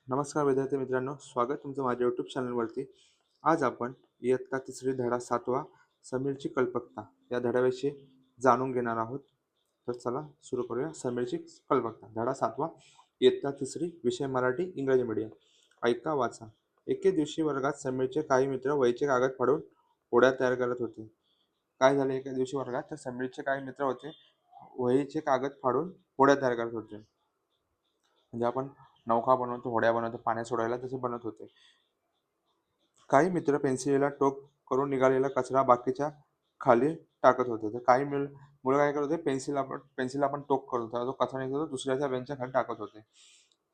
नमस्कार विद्यार्थी मित्रांनो, स्वागत तुमचं माझ्या यूट्यूब चॅनलवरती. आज आपण इयत्ता तिसरी धडा 7वा समीरची कल्पकता या धड्याविषयी जाणून घेणार आहोत. तर चला सुरू करूया. समीरची कल्पकता धडा 7वा इयत्ता तिसरी विषय मराठी इंग्रजी मीडियम. ऐका वाचा. एके दिवशी वर्गात समीरचे काही मित्र वहीचे कागद फाडून होड्या तयार करत होते. काय झाले एका दिवशी वर्गात तर समीरचे काही मित्र होते, वहीचे कागद फाडून होड्या तयार करत होते. म्हणजे आपण नौका बनवतो, होड्या बनवतो, पाण्यात सोडायला तसे बनत होते. काही मित्र पेन्सिलीला टोक करून निघालेला कचरा बाकीच्या खाली टाकत होते. तर काही मुलं काय करत होते, पेन्सिलला आपण टोक करत होतो. जो कचरा निघतो तो दुसऱ्याच्या बेंचच्या खाली टाकत होते.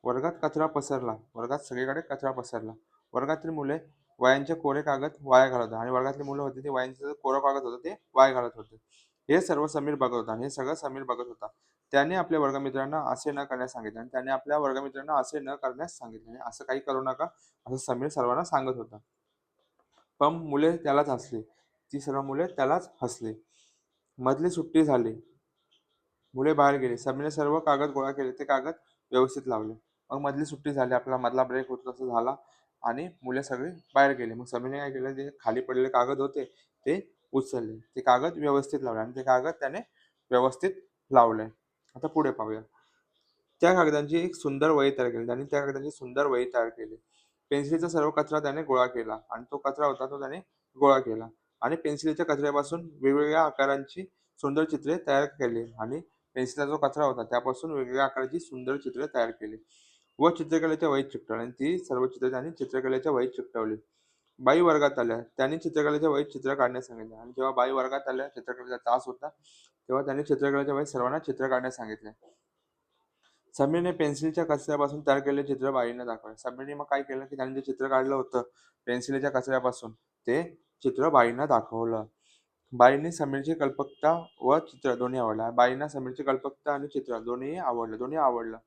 वर्गात कचरा पसरला. वर्गात सगळीकडे कचरा पसरला. वर्गातील मुले वह्यांचे कोरे कागद वाया घालत होते आणि वर्गातली मुलं होती ते वह्यांचं जे कोरं कागद होतं ते वाया घालत होते. हे सर्व समीर बघत होता आणि हे सगळं समीर बघत होता. त्याने आपल्या वर्गमित्रांना असे न करण्यास सांगितले आणि त्याने आपल्या वर्गमित्रांना असे न करण्यास सांगितले आणि असं काही करू नका असं समीर सर्वांना सांगत होता. पण मुले त्यालाच हसली. ती सर्व मुले त्यालाच हसली. मधली सुट्टी झाली. मुले बाहेर गेली. समीरने सर्व कागद गोळा केले. ते कागद व्यवस्थित लावले. मग मधली सुट्टी झाली. आपला मधला ब्रेक होतो तसं झाला आणि मुले सगळी बाहेर गेली. मग समीरने काय केलं, जे खाली पडलेले कागद होते ते उचलले. ते कागद व्यवस्थित लावले आणि ते कागद त्याने व्यवस्थित लावले. आता पुढे पाहूया. त्या कागदांची एक सुंदर वही तयार केली. त्यांनी त्या कागदाची सुंदर वही तयार केली. पेन्सिलीचा सर्व कचरा त्याने गोळा केला आणि तो कचरा होता तो त्याने गोळा केला आणि पेन्सिलीच्या कचऱ्यापासून वेगवेगळ्या आकारांची सुंदर चित्रे तयार केली आणि पेन्सिलचा जो कचरा होता त्यापासून वेगवेगळ्या आकाराची सुंदर चित्रे तयार केली व चित्रकलेच्या वहीत चिकटवली आणि ती सर्व चित्रे त्यांनी चित्रकलेच्या वहीत चिकटवली. बाई वर्गात आल्या. त्यांनी चित्रकलेच्या वहीत चित्र काढण्यास सांगितले आणि जेव्हा बाई वर्गात आल्या, चित्रकलेचा तास होता, तेव्हा त्यांनी चित्रकलेच्या वहीत सर्वांना चित्र काढण्यास सांगितले. समीरने पेन्सिलच्या कचऱ्यापासून तयार केलेले चित्र बाईंना दाखवले. समीरने मग काय केलं, की त्यांनी जे चित्र काढलं होतं पेन्सिलीच्या कचऱ्यापासून, ते चित्र बाईंना दाखवलं. बाईंनी समीरची कल्पकता व चित्र दोन्ही आवडलं. बाईंना समीरची कल्पकता आणि चित्र दोन्ही आवडलं.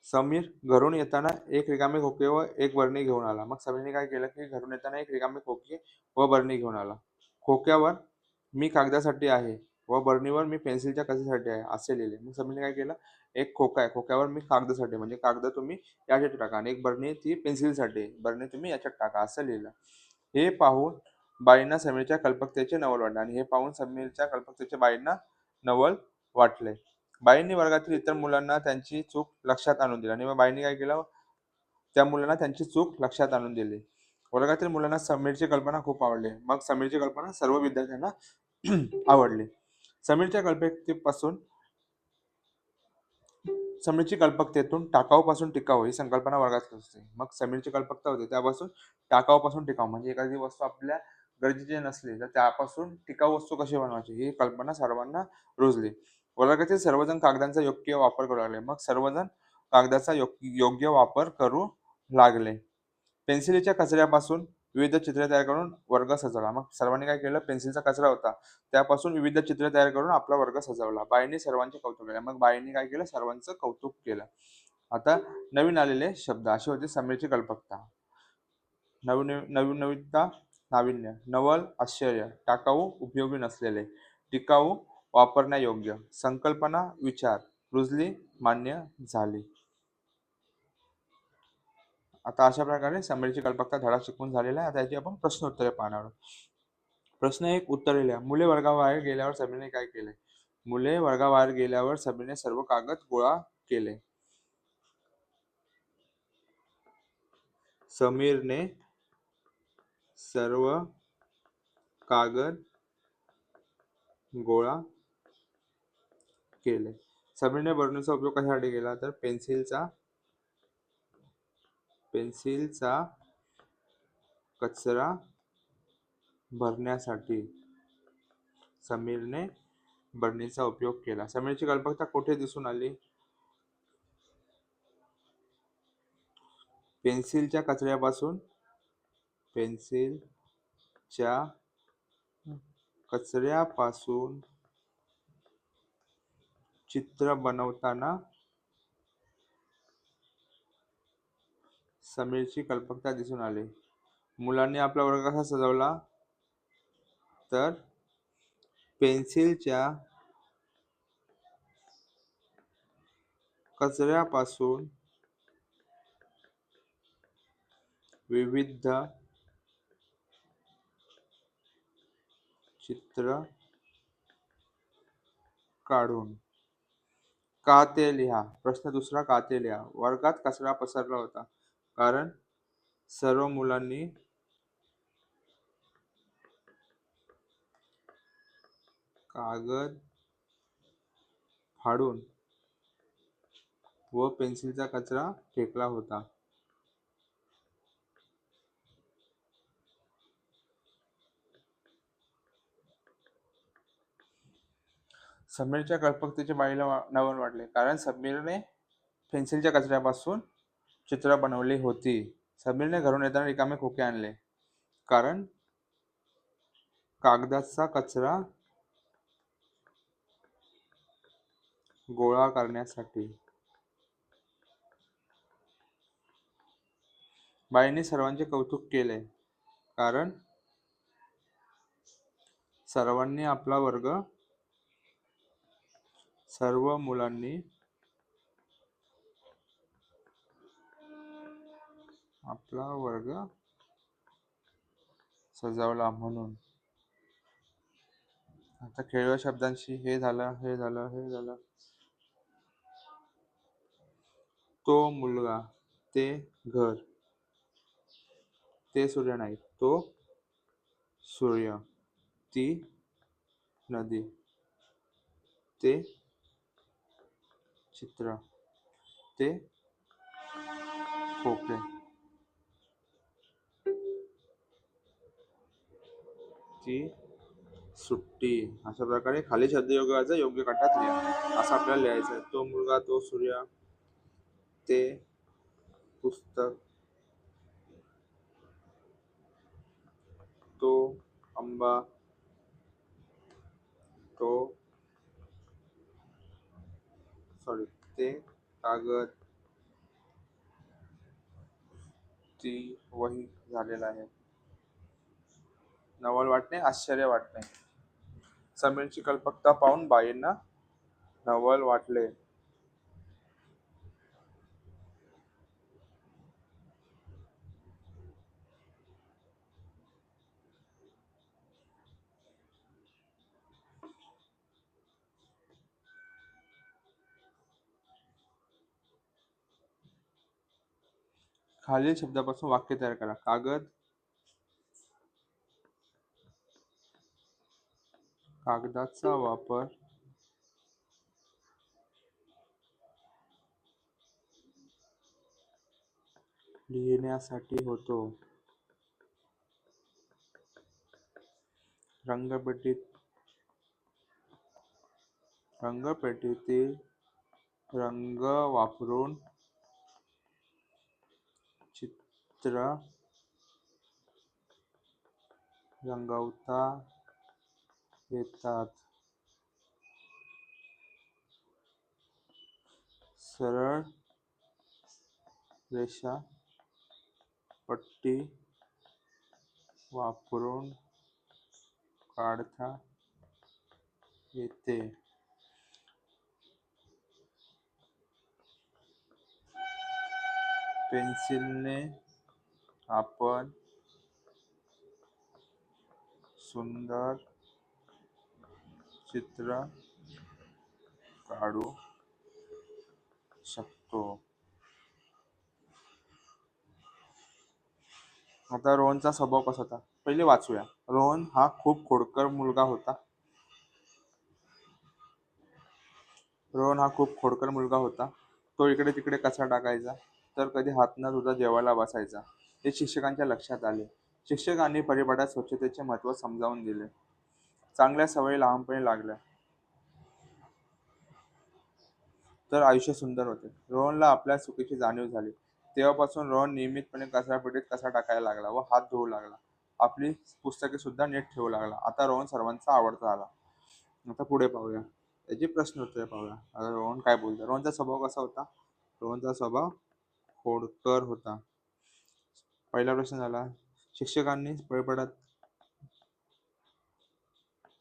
समीर घरून येताना एक रिकामे खोके व एक बरणी घेऊन आला. मग समीरने काय केलं, की घरून येताना एक रिकामे खोके व बरणी घेऊन आला. खोक्यावर मी कागदासाठी आहे व बरणीवर मी पेन्सिलच्या कचऱ्यासाठी आहे असे लिहिले. मग समीरने काय केलं, एक खोका आहे, खोक्यावर मी कागदासाठी म्हणजे कागद तुम्ही याच्यात टाका आणि एक बरणी ती पेन्सिलसाठी आहे, बरणी तुम्ही याच्यात टाका असं लिहिलं. हे पाहून बाईंना समीरच्या कल्पकतेचे नवल वाटले आणि हे पाहून समीरच्या कल्पकतेचे बाईंना नवल वाटले. बाईंनी वर्गातील इतर मुलांना त्यांची चूक लक्षात आणून दिली आणि मग बाईंनी काय केलं, त्या मुलांना त्यांची चूक लक्षात आणून दिली. वर्गातील मुलांना समीरची कल्पना खूप आवडली. मग समीरची कल्पना सर्व विद्यार्थ्यांना आवडली. समीरच्या कल्पकतेपासून समीरची कल्पकतेतून टाकाऊपासून टिकाऊ ही संकल्पना वर्गात असते. मग समीरची कल्पकता होती त्यापासून टाकाऊपासून टिकाऊ म्हणजे एखादी वस्तू आपल्या गरजेची नसली तर त्यापासून टिकाऊ वस्तू कशी बनवायची ही कल्पना सर्वांना रुजली. वर्गातील सर्वजण कागदांचा योग्य वापर करू लागले. मग सर्वजण कागदाचा योग्य वापर करू लागले. पेन्सिलीच्या कचऱ्यापासून विविध चित्रे तयार करून वर्ग सजवला. मग सर्वांनी काय केलं, पेन्सिलचा कचरा होता त्यापासून विविध चित्रे तयार करून आपला वर्ग सजवला. बाईंनी सर्वांचे कौतुक केले. मग बाईंनी काय केलं, सर्वांचं कौतुक केलं. आता नवीन आलेले शब्द अशी होती समीरची कल्पकता. नवीनता, नाविन्य, नवल, आश्चर्य, टाकाऊ, उपयोगी नसलेले, टिकाऊ, वापरण्यायोग्य, संकल्पना, विचार, रुजली, मान्य झाली. आता अशा प्रकारे समीरची कल्पकता धडा शिकवून झालेला आहे. आता याची आपण प्रश्न उत्तरे पाहणार आहोत. प्रश्न 1 उत्तरे लिहा. मुले वर्गाबाहेर गेल्यावर समीरने काय केले? मुले वर्गाबाहेर गेल्यावर समीरने सर्व कागद गोळा केले. समीरने सर्व कागद गोळा केले. समीरने बरणीचा उपयोग कशासाठी केला? तर पेन्सिलचा कचरा भरण्यासाठी समीरने बरणीचा उपयोग केला. समीरची कल्पकता कुठे दिसून आली? पेन्सिलच्या कचऱ्यापासून चित्र बनवताना समीरची कल्पकता दिसून आली. मुलांनी आपला वर्ग कसा सजवला? तर पेन्सिलच्या कचऱ्यापासून विविध चित्र काढून का ते लिहा. प्रश्न दुसरा, का ते लिहा. वर्गात कचरा पसरला होता कारण सर्व मुलांनी कागद फाडून व पेन्सिलचा कचरा फेकला होता. समीरच्या कल्पकतेचे बाईला नवल वाटले कारण समीरने पेन्सिलच्या कचऱ्यापासून चित्र बनवली होती. समीरने घरून येताना रिकामे खोके आणले कारण कागदाचा कचरा गोळा करण्यासाठी. बाईंनी सर्वांचे कौतुक केले कारण सर्व मुलांनी आपला वर्ग सजवला म्हणून. आता खेळव्या शब्दांशी हे झालं. तो मुलगा, ते घर, ते सूर्य नाही, तो सूर्य, ती नदी, ते चित्र, ते खोके, ती सुट्टी. अशा प्रकारे खाली शब्दयोगाचा योग्य गटात लिहा. असं आपल्याला लिहायचं आहे. तो मुलगा, तो सूर्य, ते पुस्तक, तो आंबा, ते कागद, ती वही झालेला आहे. नवल वाटणे, आश्चर्य वाटणे. समीरची कल्पकता पाहून बाईंना नवल वाटले. खालील शब्दापासून वाक्य तयार करा. कागदाचा वापर लिहिण्यासाठी होतो. रंगपेटीतील रंग वापरून चित्र रंगवता येतात. सरळ रेषा पट्टी वापरून काढता येते. पेन्सिलने आपण सुंदर चित्र काढू शकतो. आता रोहनचा स्वभाव कसा होता पहिले वाचूया. रोहन हा खूप खोडकर मुलगा होता. तो इकडे तिकडे कचरा टाकायचा तर कधी हात न धुता जेवायला बसायचा. हे शिक्षकांच्या लक्षात आले. शिक्षकांनी परिपाठात स्वच्छतेचे महत्त्व समजावून दिले. चांगल्या सवयी लहानपणी लागल्या तर आयुष्य सुंदर होते. रोहनला आपल्या चुकीची जाणीव झाली. तेव्हापासून रोहन नियमितपणे कचरापेटीत कचरा टाकायला लागला व हात धुवू लागला. आपली पुस्तके सुद्धा नीट ठेवू लागला. आता रोहन सर्वांचा आवडता झाला. आता पुढे पाहूया. याची प्रश्न उत्तरे पाहूया. आता रोहन काय बोलतो. रोहनचा स्वभाव कसा होता. रोहनचा स्वभाव खोडकर होता. पहिला प्रश्न झाला. शिक्षकांनी परिपाठात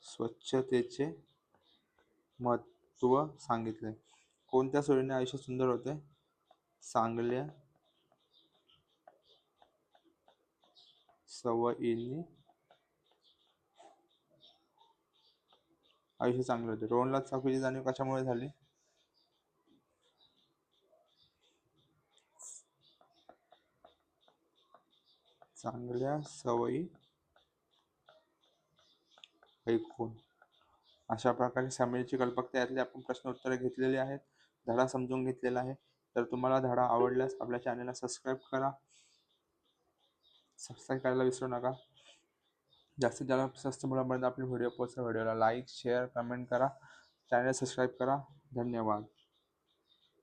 स्वच्छतेचे महत्त्व सांगितले. कोणत्या सवयीने आयुष्य सुंदर होते. सवयींनी आयुष्य चांगले होते. रोहनला चौकीची जाणीव कशामुळे झाली? चांगल्या सवयी ऐकून. अशा प्रकारे समीरची कल्पकता यातले आपण प्रश्न उत्तरे घेतलेली आहेत, धडा समजून घेतलेला आहे. तर तुम्हाला धडा आवडल्यास आपल्या चॅनलला सबस्क्राईब करायला विसरू नका. जास्तीत जास्त मुलांपर्यंत आपले व्हिडिओ पोहोचवा. व्हिडिओला लाईक, शेअर, कमेंट करा. चॅनल सबस्क्राईब करा. धन्यवाद.